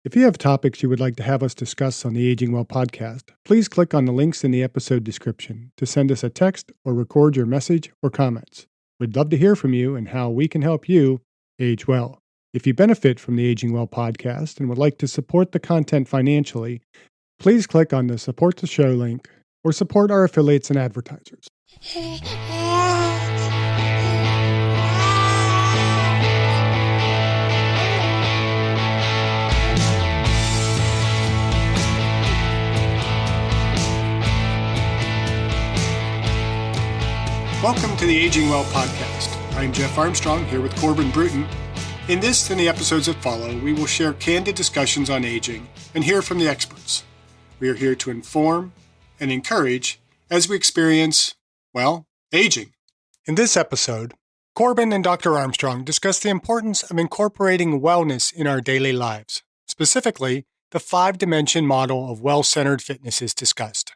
If you have topics you would like to have us discuss on the Aging Well podcast, please click on the links in the episode description to send us a text or record your message or comments. We'd love to hear from you and how we can help you age well. If you benefit from the Aging Well podcast and would like to support the content financially, please click on the Support the Show link or support our affiliates and advertisers. Welcome to the Aging Well podcast. I'm Jeff Armstrong here with Corbin Bruton. In this and the episodes that follow, we will share candid discussions on aging and hear from the experts. We are here to inform and encourage as we experience, aging. In this episode, Corbin and Dr. Armstrong discuss the importance of incorporating wellness in our daily lives. Specifically, the 5-dimension model of well-centered fitness is discussed.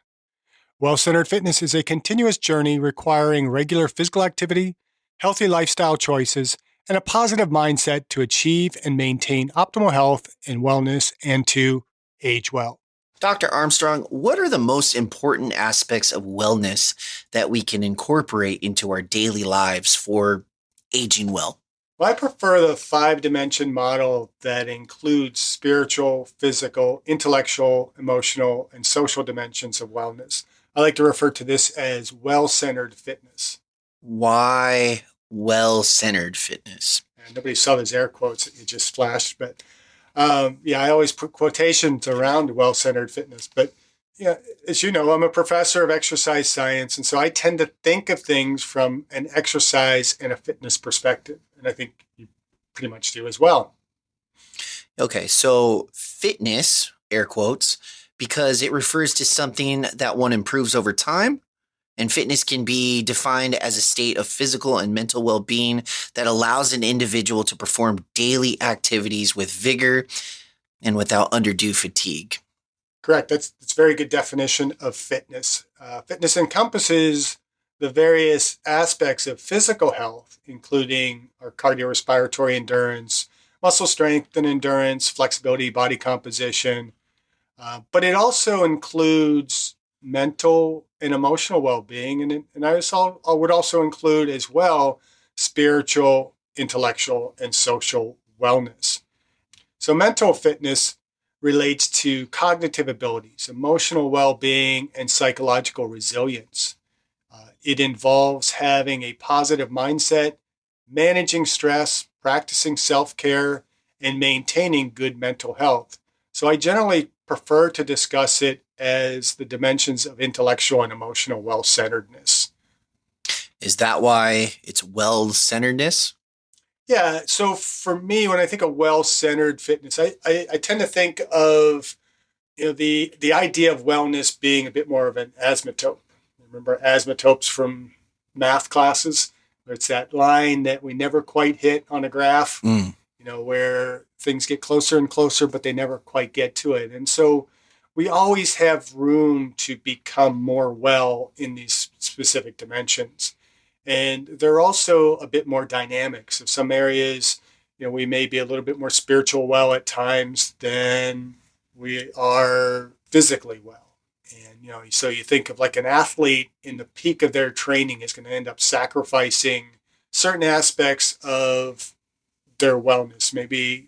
Well-centered fitness is a continuous journey requiring regular physical activity, healthy lifestyle choices, and a positive mindset to achieve and maintain optimal health and wellness and to age well. Dr. Armstrong, what are the most important aspects of wellness that we can incorporate into our daily lives for aging well? Well, I prefer the 5-dimension model that includes spiritual, physical, intellectual, emotional, and social dimensions of wellness. I like to refer to this as well-centered fitness. Why well-centered fitness? And nobody saw those air quotes that you just flashed, but I always put quotations around well-centered fitness. But as you know, I'm a professor of exercise science, and so I tend to think of things from an exercise and a fitness perspective, and I think you pretty much do as well. Okay, so fitness, air quotes, because it refers to something that one improves over time. And fitness can be defined as a state of physical and mental well-being that allows an individual to perform daily activities with vigor and without undue fatigue. Correct. That's a very good definition of fitness. Fitness encompasses the various aspects of physical health, including our cardiorespiratory endurance, muscle strength and endurance, flexibility, body composition. But it also includes mental and emotional well-being, and I would also include as well spiritual, intellectual, and social wellness. So mental fitness relates to cognitive abilities, emotional well-being, and psychological resilience. It involves having a positive mindset, managing stress, practicing self-care, and maintaining good mental health. So I generally prefer to discuss it as the dimensions of intellectual and emotional well-centeredness. Is that why it's well-centeredness? Yeah. So for me, when I think of well-centered fitness, I tend to think of the idea of wellness being a bit more of an asymptote. Remember asymptotes from math classes? Where it's that line that we never quite hit on a graph. Where things get closer and closer, but they never quite get to it. And so we always have room to become more well in these specific dimensions. And they're also a bit more dynamic. So some areas, we may be a little bit more spiritual well at times than we are physically well. And, so you think of like an athlete in the peak of their training is going to end up sacrificing certain aspects of their wellness, maybe,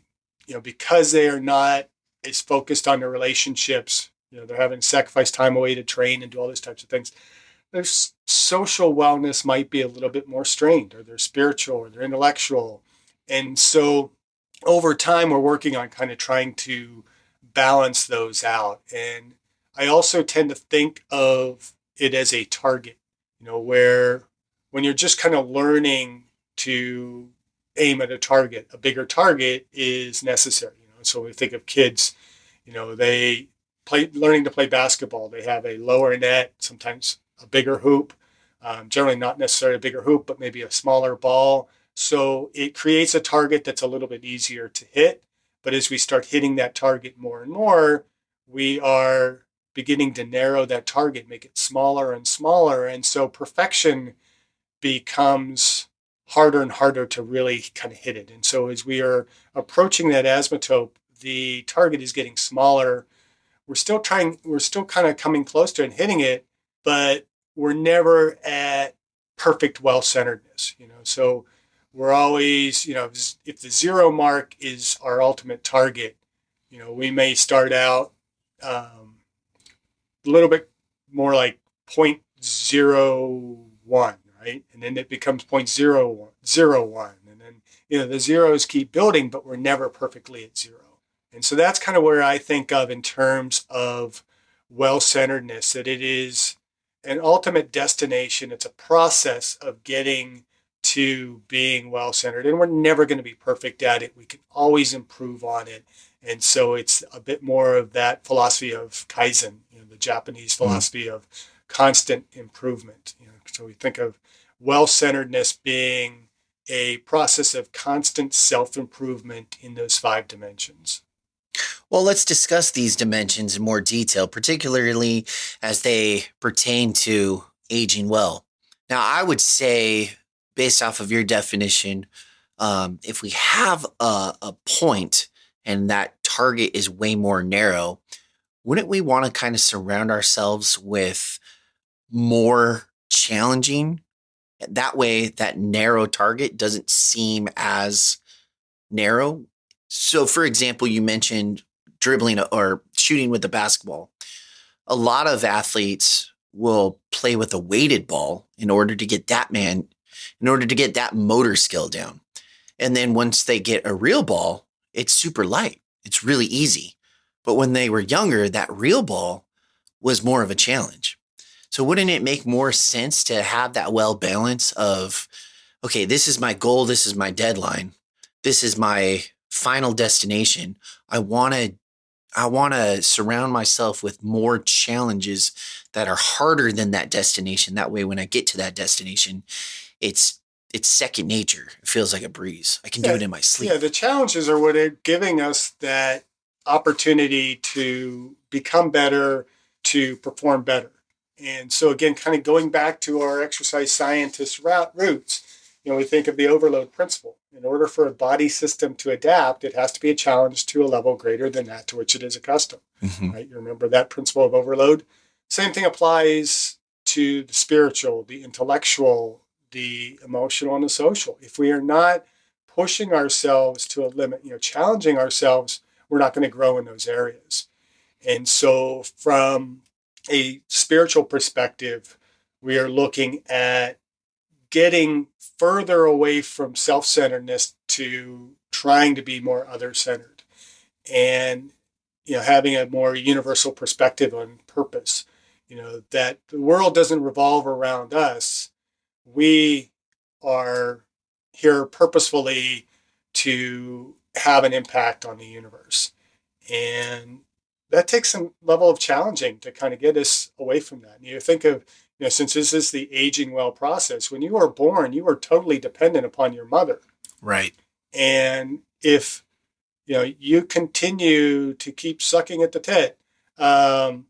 because they are not as focused on their relationships, they're having to sacrifice time away to train and do all these types of things. Their social wellness might be a little bit more strained, or their spiritual or their intellectual. And so over time, we're working on kind of trying to balance those out. And I also tend to think of it as a target, where when you're just kind of learning to aim at a bigger target is necessary. So we think of kids, they learning to play basketball. They have a lower net, sometimes a bigger hoop, generally not necessarily a bigger hoop, but maybe a smaller ball. So it creates a target that's a little bit easier to hit. But as we start hitting that target more and more, we are beginning to narrow that target, make it smaller and smaller. And so perfection becomes harder and harder to really kind of hit it. And so as we are approaching that asymptote, the target is getting smaller. We're still kind of coming close to it and hitting it, but we're never at perfect well-centeredness, so we're always, if the zero mark is our ultimate target, we may start out a little bit more like 0.01, right? And then it becomes 0.001. And then, the zeros keep building, but we're never perfectly at zero. And so that's kind of where I think of in terms of well-centeredness, that it is an ultimate destination. It's a process of getting to being well-centered, and we're never going to be perfect at it. We can always improve on it. And so it's a bit more of that philosophy of Kaizen, the Japanese philosophy of constant improvement. So we think of well-centeredness being a process of constant self-improvement in those 5 dimensions. Well, let's discuss these dimensions in more detail, particularly as they pertain to aging well. Now, I would say, based off of your definition, if we have a point and that target is way more narrow, wouldn't we want to kind of surround ourselves with more challenging? That way, that narrow target doesn't seem as narrow. So, for example, you mentioned dribbling or shooting with the basketball. A lot of athletes will play with a weighted ball in order to get that motor skill down. And then once they get a real ball, it's super light. It's really easy. But when they were younger, that real ball was more of a challenge. So wouldn't it make more sense to have that well balance of, okay, this is my goal, this is my deadline, this is my final destination. I want to surround myself with more challenges that are harder than that destination. That way when I get to that destination, it's it's second nature. It feels like a breeze. I can do Yeah, it in my yeah. sleep. The challenges are what are giving us that opportunity to become better, to perform better. And so again, kind of going back to our exercise scientist roots, we think of the overload principle. In order for a body system to adapt, it has to be a challenge to a level greater than that to which it is accustomed. Mhm. Right? You remember that principle of overload. Same thing applies to the spiritual, the intellectual, the emotional, and the social. If we are not pushing ourselves to a limit, challenging ourselves, we're not going to grow in those areas. And so, from a spiritual perspective, we are looking at getting further away from self centeredness to trying to be more other centered, and having a more universal perspective on purpose. That the world doesn't revolve around us. We are here purposefully to have an impact on the universe. And that takes some level of challenging to kind of get us away from that. And you think of, since this is the aging well process, when you are born, you are totally dependent upon your mother. Right. And if, you continue to keep sucking at the tit, and,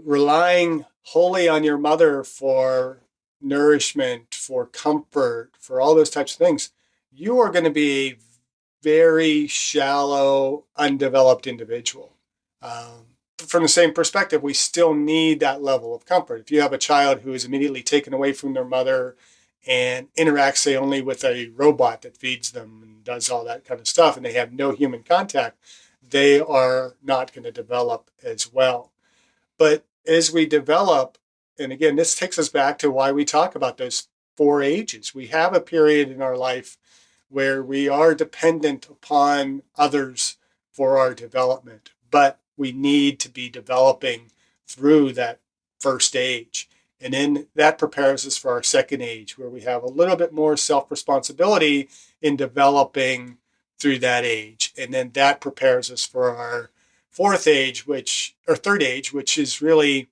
relying wholly on your mother for nourishment, for comfort, for all those types of things, you are going to be a very shallow, undeveloped individual. From the same perspective, we still need that level of comfort. If you have a child who is immediately taken away from their mother and interacts, say, only with a robot that feeds them and does all that kind of stuff, and they have no human contact, they are not going to develop as well. But as we develop, and again, this takes us back to why we talk about those 4 ages. We have a period in our life where we are dependent upon others for our development, but we need to be developing through that first age. And then that prepares us for our second age, where we have a little bit more self responsibility in developing through that age. And then that prepares us for our third age, which is really,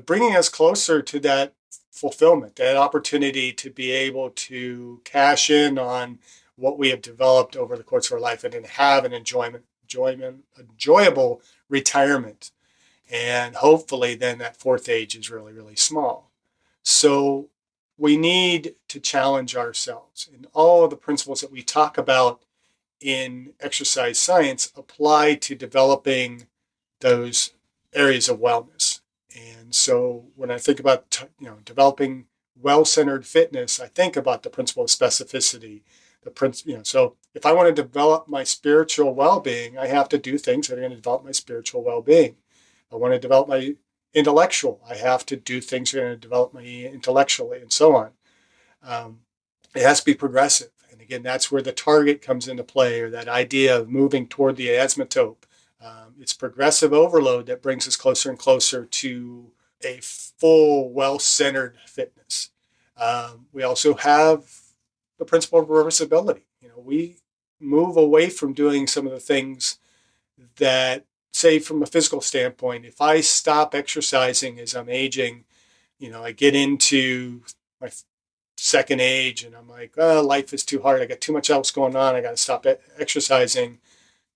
bringing us closer to that fulfillment, that opportunity to be able to cash in on what we have developed over the course of our life and then have an enjoyable retirement. And hopefully then that fourth age is really, really small. So we need to challenge ourselves. And all of the principles that we talk about in exercise science apply to developing those areas of wellness. And so when I think about developing well-centered fitness, I think about the principle of specificity. So if I want to develop my spiritual well-being, I have to do things that are going to develop my spiritual well-being. I want to develop my intellectual, I have to do things that are going to develop me intellectually, and so on. It has to be progressive. And again, that's where the target comes into play, or that idea of moving toward the asymptote. It's progressive overload that brings us closer and closer to a full, well-centered fitness. We also have the principle of reversibility. We move away from doing some of the things that, say, from a physical standpoint, if I stop exercising as I'm aging, I get into my second age and I'm like, oh, life is too hard. I got too much else going on. I got to stop exercising.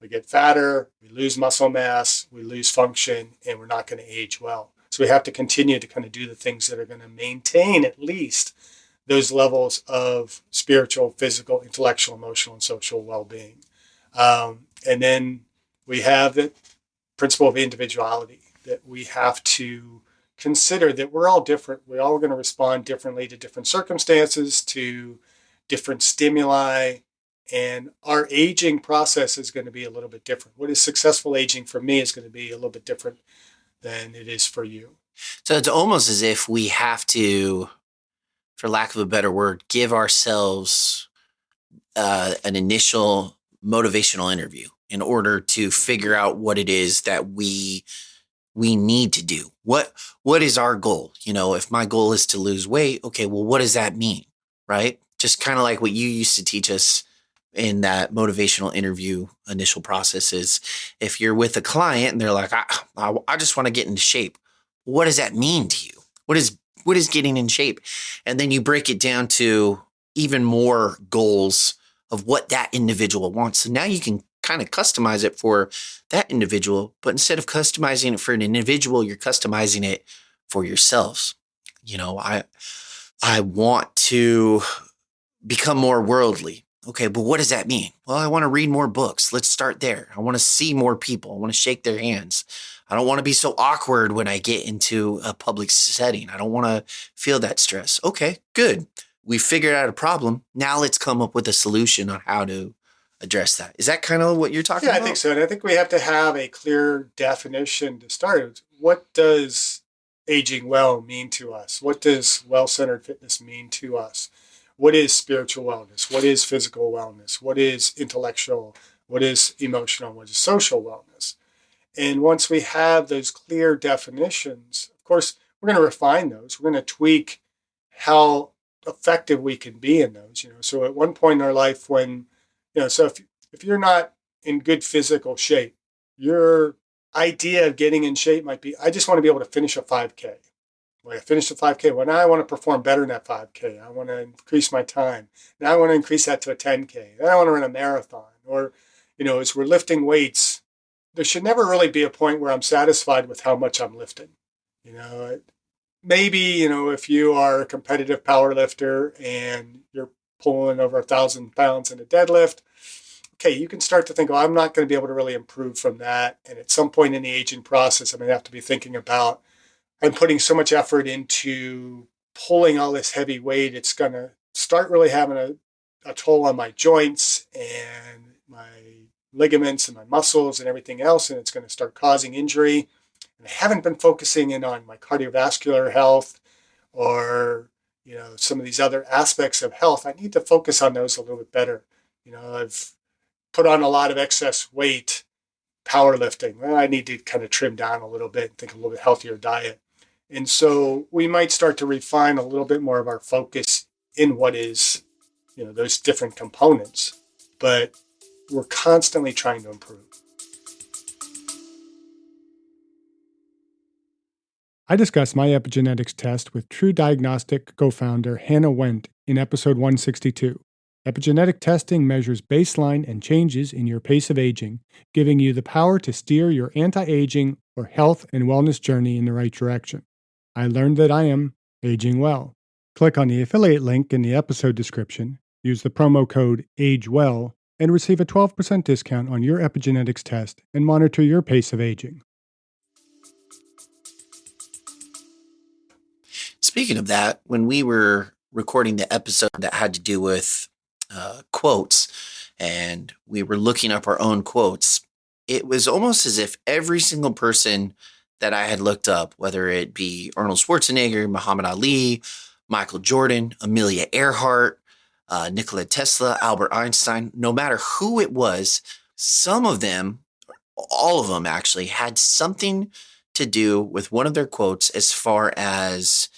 We get fatter, we lose muscle mass, we lose function, and we're not going to age well. So we have to continue to kind of do the things that are going to maintain at least those levels of spiritual, physical, intellectual, emotional, and social well-being. And then we have the principle of individuality, that we have to consider that we're all different. We're all going to respond differently to different circumstances, to different stimuli, and our aging process is going to be a little bit different. What is successful aging for me is going to be a little bit different than it is for you. So it's almost as if we have to, for lack of a better word, give ourselves an initial motivational interview in order to figure out what it is that we need to do. What is our goal? If my goal is to lose weight, okay, well, what does that mean? Right? Just kind of like what you used to teach us in that motivational interview initial process is, if you're with a client and they're like, I just want to get into shape. What does that mean to you? What is getting in shape? And then you break it down to even more goals of what that individual wants. So now you can kind of customize it for that individual, but instead of customizing it for an individual, you're customizing it for yourselves. I want to become more worldly. Okay, but what does that mean? Well, I want to read more books. Let's start there. I want to see more people. I want to shake their hands. I don't want to be so awkward when I get into a public setting. I don't want to feel that stress. Okay, good. We figured out a problem. Now let's come up with a solution on how to address that. Is that kind of what you're talking about? Yeah, I think so. And I think we have to have a clear definition to start. What does aging well mean to us? What does well-centered fitness mean to us? What is spiritual wellness? What is physical wellness? What is intellectual? What is emotional? What is social wellness? And once we have those clear definitions, of course, we're going to refine those. We're going to tweak how effective we can be in those. So at one point in our life, when so if you're not in good physical shape, your idea of getting in shape might be, I just want to be able to finish a 5K. When I finish the 5K, when I want to perform better in that 5K, I want to increase my time. Now I want to increase that to a 10K. Then I want to run a marathon. Or, as we're lifting weights, there should never really be a point where I'm satisfied with how much I'm lifting. Maybe, if you are a competitive power lifter and you're pulling over 1,000 pounds in a deadlift, okay, you can start to think, oh, I'm not going to be able to really improve from that. And at some point in the aging process, I'm going to have to be thinking about, I'm putting so much effort into pulling all this heavy weight, it's going to start really having a toll on my joints and my ligaments and my muscles and everything else, and it's going to start causing injury. And I haven't been focusing in on my cardiovascular health or some of these other aspects of health. I need to focus on those a little bit better. I've put on a lot of excess weight powerlifting. Well, I need to kind of trim down a little bit and think a little bit healthier diet. And so we might start to refine a little bit more of our focus in what is, those different components. But we're constantly trying to improve. I discussed my epigenetics test with True Diagnostic co-founder Hannah Wendt in episode 162. Epigenetic testing measures baseline and changes in your pace of aging, giving you the power to steer your anti-aging or health and wellness journey in the right direction. I learned that I am aging well. Click on the affiliate link in the episode description, use the promo code AGEWELL, and receive a 12% discount on your epigenetics test and monitor your pace of aging. Speaking of that, when we were recording the episode that had to do with quotes and we were looking up our own quotes, it was almost as if every single person that I had looked up, whether it be Arnold Schwarzenegger, Muhammad Ali, Michael Jordan, Amelia Earhart, Nikola Tesla, Albert Einstein, no matter who it was, some of them, all of them actually, had something to do with one of their quotes as far as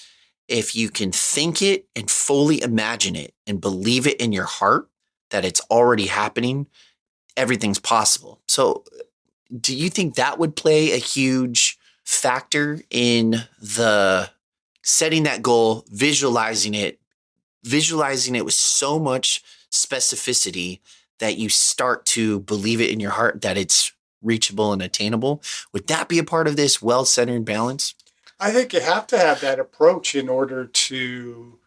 if you can think it and fully imagine it and believe it in your heart that it's already happening, everything's possible. So, do you think that would play a huge factor in the setting that goal, visualizing it with so much specificity that you start to believe it in your heart that it's reachable and attainable? Would that be a part of this well-centered balance? I think you have to have that approach in order to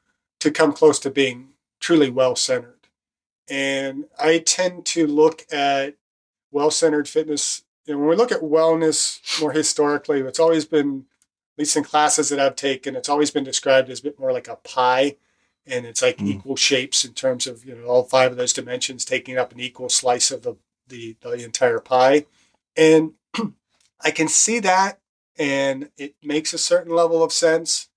come close to being truly well-centered. And I tend to look at well-centered fitness. When we look at wellness more historically, it's always been, at least in classes that I've taken, it's always been described as a bit more like a pie. And it's like equal shapes in terms of, all five of those dimensions taking up an equal slice of the entire pie. And I can see that, and it makes a certain level of sense.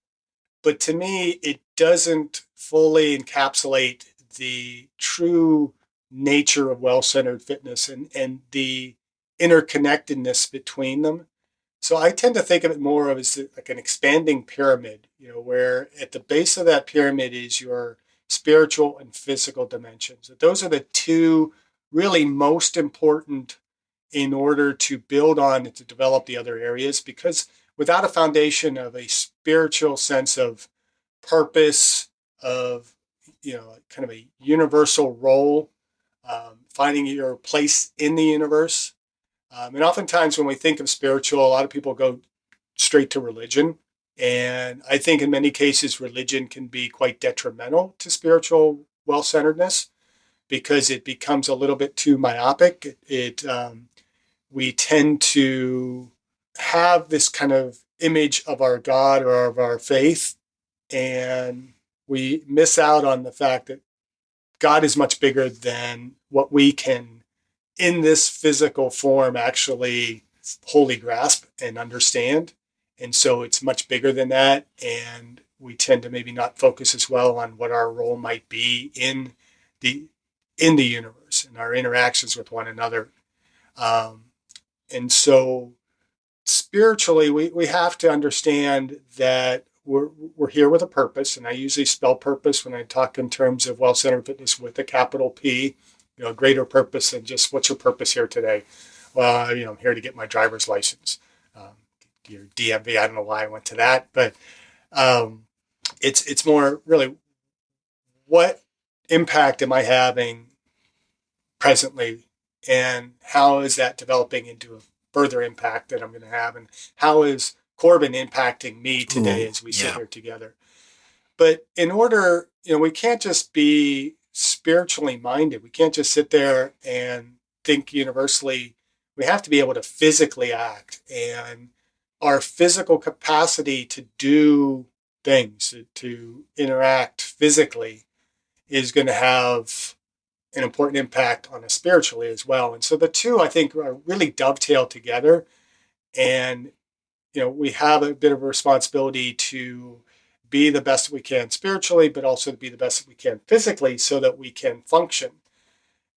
But to me, it doesn't fully encapsulate the true nature of well-centered fitness and the interconnectedness between them. So I tend to think of it more of as like an expanding pyramid, where at the base of that pyramid is your spiritual and physical dimensions. Those are the two really most important in order to build on and to develop the other areas, because without a foundation of a spiritual sense of purpose, of kind of a universal role, finding your place in the universe. And oftentimes when we think of spiritual, a lot of people go straight to religion. And I think in many cases, religion can be quite detrimental to spiritual well-centeredness because it becomes a little bit too myopic. We tend to have this kind of image of our God or of our faith, and we miss out on the fact that God is much bigger than what we can, in this physical form, actually wholly grasp and understand. And so it's much bigger than that. And we tend to maybe not focus as well on what our role might be the in the universe and our interactions with one another. Um, and so spiritually, we have to understand that we're here with a purpose. And I usually spell purpose when I talk in terms of well-centered fitness with a capital P, a greater purpose than just what's your purpose here today? Well, I'm here to get my driver's license. Your DMV, I don't know why I went to that, but it's more really what impact am I having presently, and how is that developing into a further impact that I'm going to have, and how is Corbin impacting me today as we sit here together? But in order, we can't just be spiritually minded. We can't just sit there and think universally. We have to be able to physically act, and our physical capacity to do things, to interact physically, is going to have an important impact on us spiritually as well. And so the two, I think, are really dovetail together. And, we have a bit of a responsibility to be the best we can spiritually, but also to be the best we can physically so that we can function.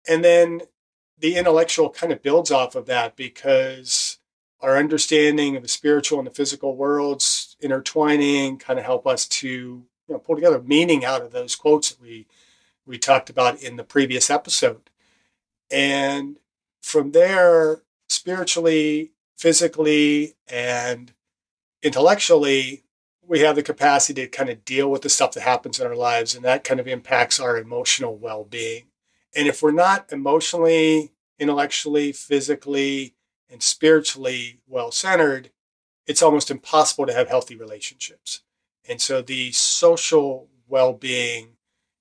And then the intellectual kind of builds off of that, because our understanding of the spiritual and the physical worlds intertwining kind of help us to pull together meaning out of those quotes that we talked about in the previous episode. And from there, spiritually, physically, and intellectually, we have the capacity to kind of deal with the stuff that happens in our lives, and that kind of impacts our emotional well-being. And if we're not emotionally, intellectually, physically, and spiritually well-centered, it's almost impossible to have healthy relationships. And so the social well-being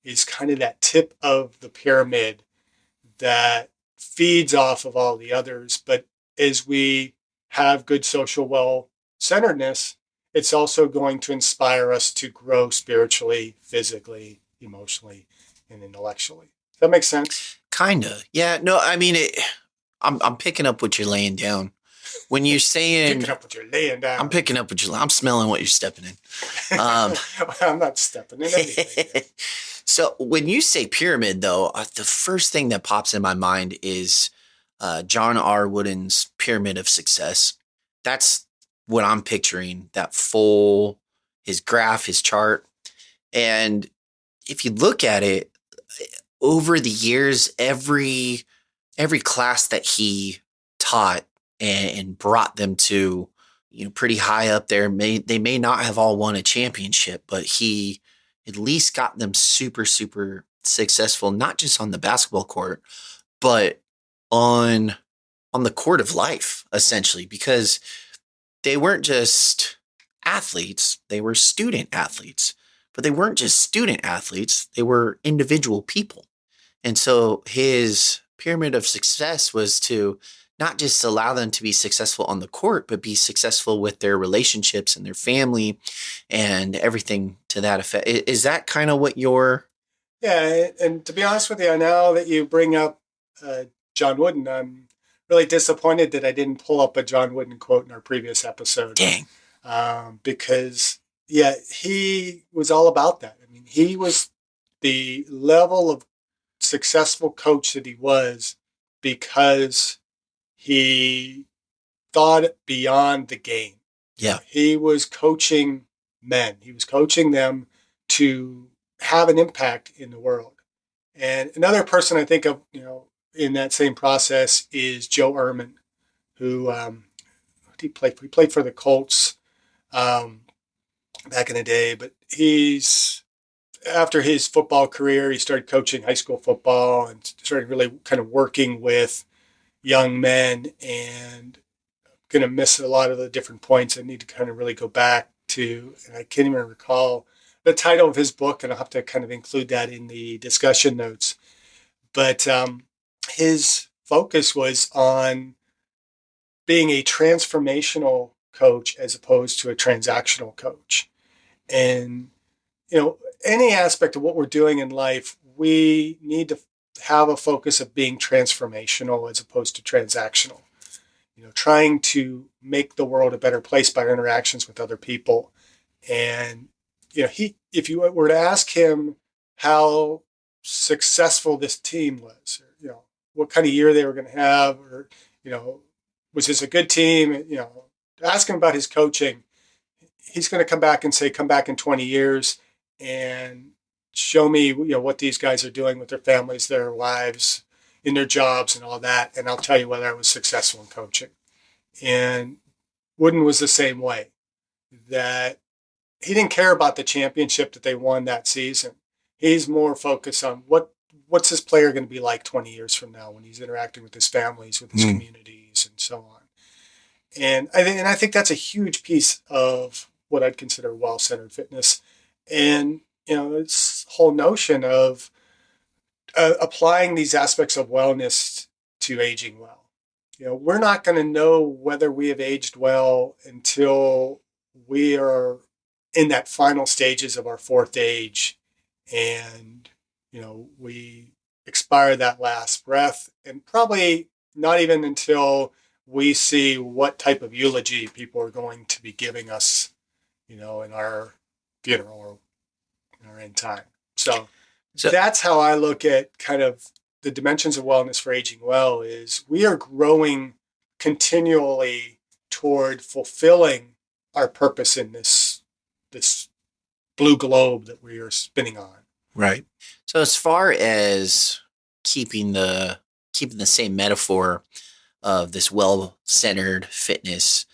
is kind of that tip of the pyramid that feeds off of all the others. But as we have good social well centeredness, it's also going to inspire us to grow spiritually, physically, emotionally, and intellectually. Does that make sense? Kinda. Yeah. No, I mean, I'm picking up what you're laying down. When you're saying, Picking up what you're laying I'm down. picking up what I'm smelling what you're stepping in. I'm not stepping in anything. So when you say pyramid, though, the first thing that pops in my mind is John R. Wooden's Pyramid of Success. That's what I'm picturing. That full, his graph, his chart, and if you look at it over the years, every class that he taught and brought them to, pretty high up there. They may not have all won a championship, but he at least got them super, super successful, not just on the basketball court, but on on the court of life, essentially, because they weren't just athletes, they were student athletes. But they weren't just student athletes, they were individual people. And so his pyramid of success was to not just allow them to be successful on the court, but be successful with their relationships and their family and everything to that effect. Is that kind of what you're? Yeah, and to be honest with you, now that you bring up John Wooden, I'm really disappointed that I didn't pull up a John Wooden quote in our previous episode. Dang. Because, yeah, he was all about that. I mean, he was the level of successful coach that he was because he thought beyond the game. Yeah. He was coaching men. He was coaching them to have an impact in the world. And another person I think of, in that same process is Joe Ehrman, who he played. He played for the Colts back in the day, but he's after his football career, he started coaching high school football and started really kind of working with young men, and going to miss a lot of the different points. I need to kind of really go back to, and I can't even recall the title of his book, and I'll have to kind of include that in the discussion notes. But his focus was on being a transformational coach as opposed to a transactional coach. And, any aspect of what we're doing in life, we need to have a focus of being transformational as opposed to transactional. Trying to make the world a better place by our interactions with other people. And, if you were to ask him how successful this team was, or, what kind of year they were going to have, or, was this a good team? Ask him about his coaching. He's going to come back and say, come back in 20 years and show me, what these guys are doing with their families, their wives, in their jobs and all that. And I'll tell you whether I was successful in coaching. And Wooden was the same way, that he didn't care about the championship that they won that season. He's more focused on what's this player going to be like 20 years from now when he's interacting with his families, with his communities, and so on. And I think that's a huge piece of what I'd consider well-centered fitness. And, this whole notion of applying these aspects of wellness to aging well. We're not going to know whether we have aged well until we are in that final stages of our fourth age, and, we expire that last breath, and probably not even until we see what type of eulogy people are going to be giving us, in our funeral or in our end time. So that's how I look at kind of the dimensions of wellness for aging well. Is we are growing continually toward fulfilling our purpose in this blue globe that we are spinning on. Right. So as far as keeping the same metaphor of this well-centered fitness,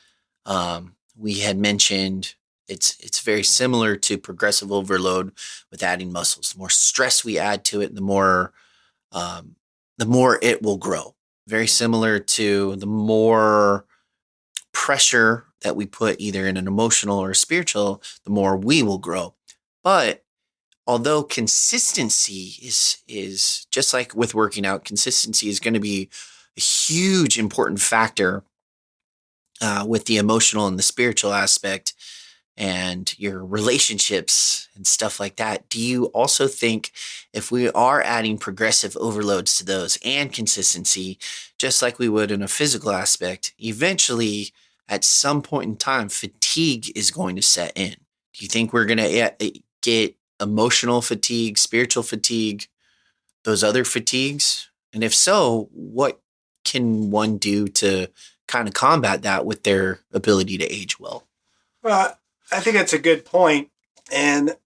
we had mentioned it's very similar to progressive overload with adding muscles. The more stress we add to it, the more it will grow. Very similar to the more pressure that we put either in an emotional or spiritual, the more we will grow. But although consistency is just like with working out, consistency is going to be a huge important factor with the emotional and the spiritual aspect and your relationships and stuff like that. Do you also think if we are adding progressive overloads to those and consistency, just like we would in a physical aspect, eventually at some point in time, fatigue is going to set in? Do you think we're going to get emotional fatigue, spiritual fatigue, those other fatigues? And if so, what can one do to kind of combat that with their ability to age well? Well, I think that's a good point. And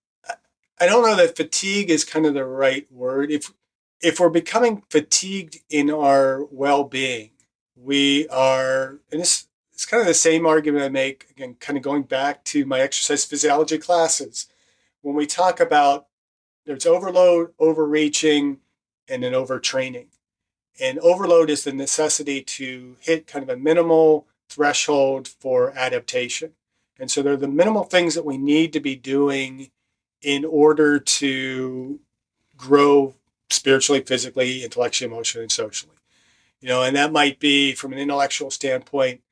I don't know that fatigue is kind of the right word. If we're becoming fatigued in our well-being, we are, and this it's kind of the same argument I make, again, kind of going back to my exercise physiology classes. When we talk about there's overload, overreaching, and then overtraining. And overload is the necessity to hit kind of a minimal threshold for adaptation. And so they're the minimal things that we need to be doing in order to grow spiritually, physically, intellectually, emotionally, and socially. And that might be from an intellectual standpoint,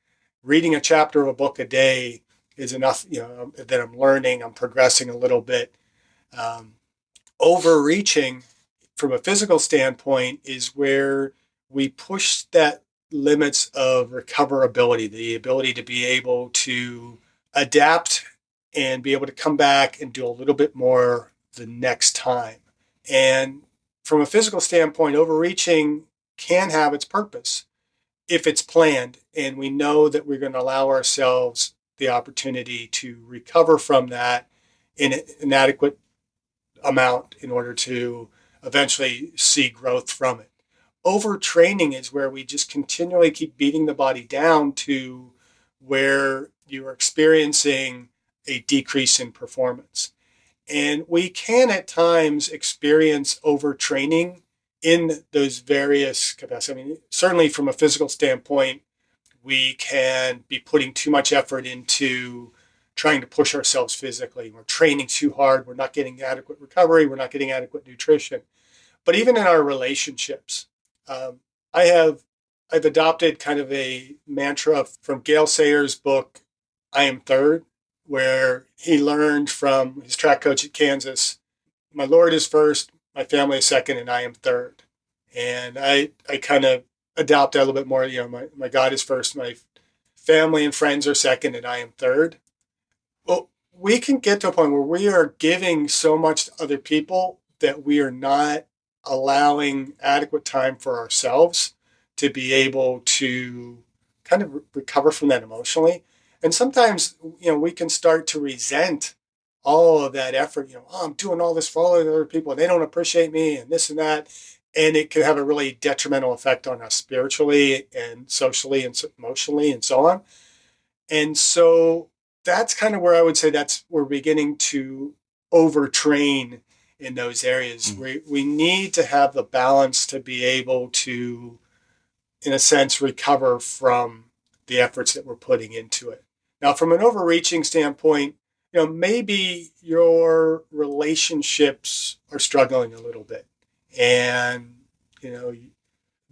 reading a chapter of a book a day is enough, that I'm learning, I'm progressing a little bit. Um, Overreaching from a physical standpoint is where we push that limits of recoverability, the ability to be able to adapt and be able to come back and do a little bit more the next time. And from a physical standpoint, overreaching can have its purpose if it's planned and we know that we're going to allow ourselves the opportunity to recover from that in an adequate amount in order to eventually see growth from it. Overtraining is where we just continually keep beating the body down to where you are experiencing a decrease in performance. And we can at times experience overtraining in those various capacities. I mean, certainly from a physical standpoint, we can be putting too much effort into trying to push ourselves physically. We're training too hard. We're not getting adequate recovery. We're not getting adequate nutrition. But even in our relationships, um, I have I've adopted kind of a mantra from Gail Sayers' book, I Am Third, where he learned from his track coach at Kansas, my Lord is first, my family is second, and I am third. And I kind of adopt that a little bit more. My God is first, my family and friends are second, and I am third. Well, we can get to a point where we are giving so much to other people that we are not allowing adequate time for ourselves to be able to kind of recover from that emotionally. And sometimes, we can start to resent all of that effort. Oh, I'm doing all this for all of the other people and they don't appreciate me and this and that. And it can have a really detrimental effect on us spiritually and socially and emotionally and so on. And so that's kind of where I would say that's we're beginning to overtrain in those areas. We need to have the balance to be able to, in a sense, recover from the efforts that we're putting into it. Now, from an overreaching standpoint, maybe your relationships are struggling a little bit, and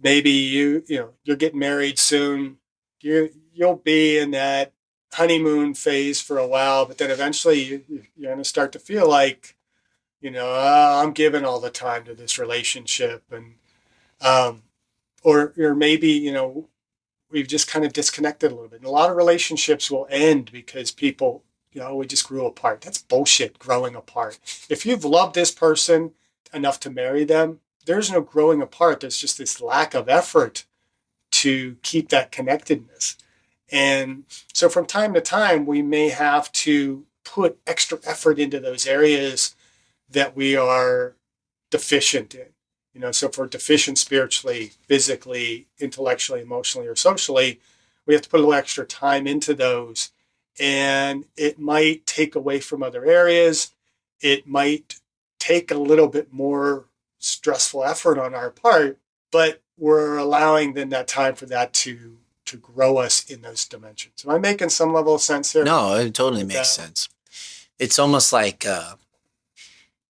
maybe you're getting married soon. You'll be in that honeymoon phase for a while, but then eventually you're going to start to feel like, I'm giving all the time to this relationship, and or maybe we've just kind of disconnected a little bit. And a lot of relationships will end because people, we just grew apart. That's bullshit, growing apart. If you've loved this person enough to marry them, there's no growing apart. There's just this lack of effort to keep that connectedness. And so from time to time, we may have to put extra effort into those areas that we are deficient in. So if we're deficient spiritually, physically, intellectually, emotionally, or socially, we have to put a little extra time into those. And it might take away from other areas. It might take a little bit more stressful effort on our part, but we're allowing then that time for that to grow us in those dimensions. Am I making some level of sense here? No, it totally makes sense. It's almost like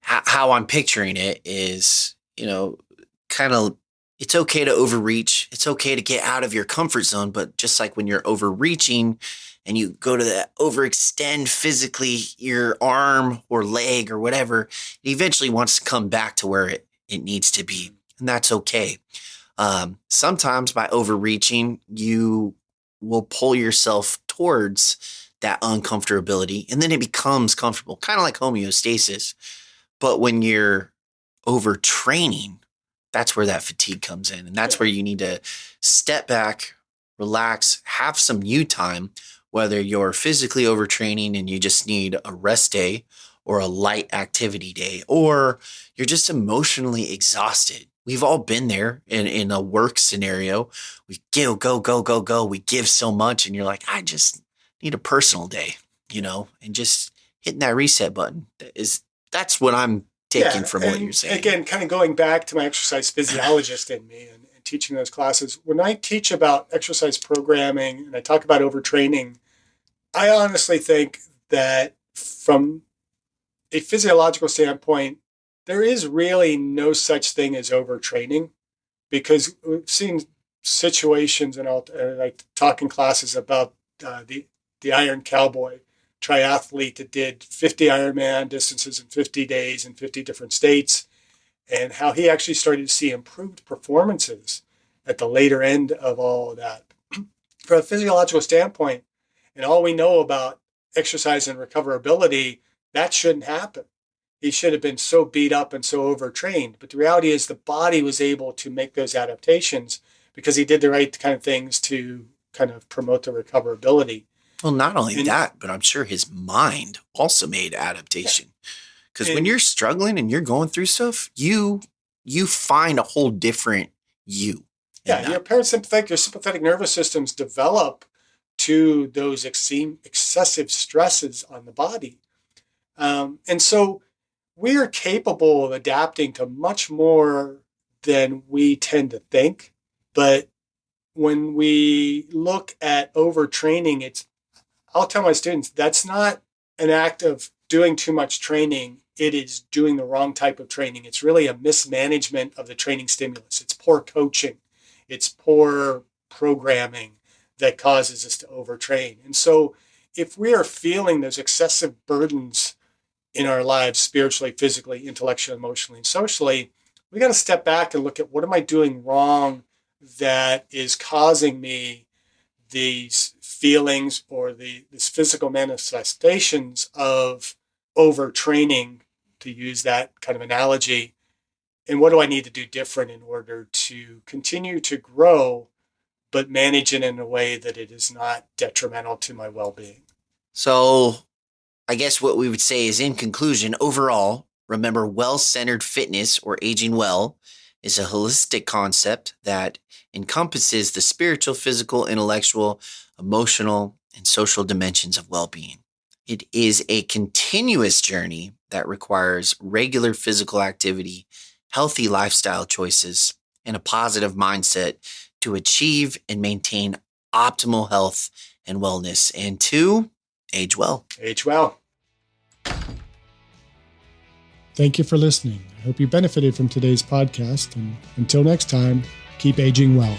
how I'm picturing it is, kind of, it's okay to overreach. It's okay to get out of your comfort zone. But just like when you're overreaching and you go to that overextend physically your arm or leg or whatever, it eventually wants to come back to where it needs to be. And that's okay. Sometimes by overreaching, you will pull yourself towards that uncomfortability and then it becomes comfortable, kind of like homeostasis. But when you're overtraining, that's where that fatigue comes in. And that's where you need to step back, relax, have some you time, whether you're physically overtraining and you just need a rest day or a light activity day, or you're just emotionally exhausted. We've all been there in a work scenario. We go, go, go, go, go. We give so much and you're like, I just need a personal day, and just hitting that reset button that's what I'm taking from what you're saying. Again, kind of going back to my exercise physiologist in me and teaching those classes, when I teach about exercise programming and I talk about overtraining, I honestly think that from a physiological standpoint, there is really no such thing as overtraining, because we've seen situations, and I'll like talking classes about the Iron Cowboy triathlete that did 50 Ironman distances in 50 days in 50 different states, and how he actually started to see improved performances at the later end of all of that. From a physiological standpoint, and all we know about exercise and recoverability, that shouldn't happen. He should have been so beat up and so overtrained. But the reality is the body was able to make those adaptations because he did the right kind of things to kind of promote the recoverability. Well, not only that, but I'm sure his mind also made adaptation. Because when you're struggling and you're going through stuff, you find a whole different you. Yeah, your parasympathetic, your sympathetic nervous systems develop to those excessive stresses on the body. And so we are capable of adapting to much more than we tend to think. But when we look at overtraining, I'll tell my students, that's not an act of doing too much training. It is doing the wrong type of training. It's really a mismanagement of the training stimulus. It's poor coaching. It's poor programming that causes us to overtrain. And so if we are feeling those excessive burdens in our lives, spiritually, physically, intellectually, emotionally, and socially, we got to step back and look at what am I doing wrong that is causing me these feelings or these physical manifestations of overtraining, to use that kind of analogy. And what do I need to do different in order to continue to grow, but manage it in a way that it is not detrimental to my well-being? So I guess what we would say is, in conclusion, overall, remember, well-centered fitness or aging well is a holistic concept that encompasses the spiritual, physical, intellectual, emotional, and social dimensions of well-being. It is a continuous journey that requires regular physical activity, healthy lifestyle choices, and a positive mindset to achieve and maintain optimal health and wellness, and to age well. Age well. Thank you for listening. I hope you benefited from today's podcast, and until next time, keep aging well.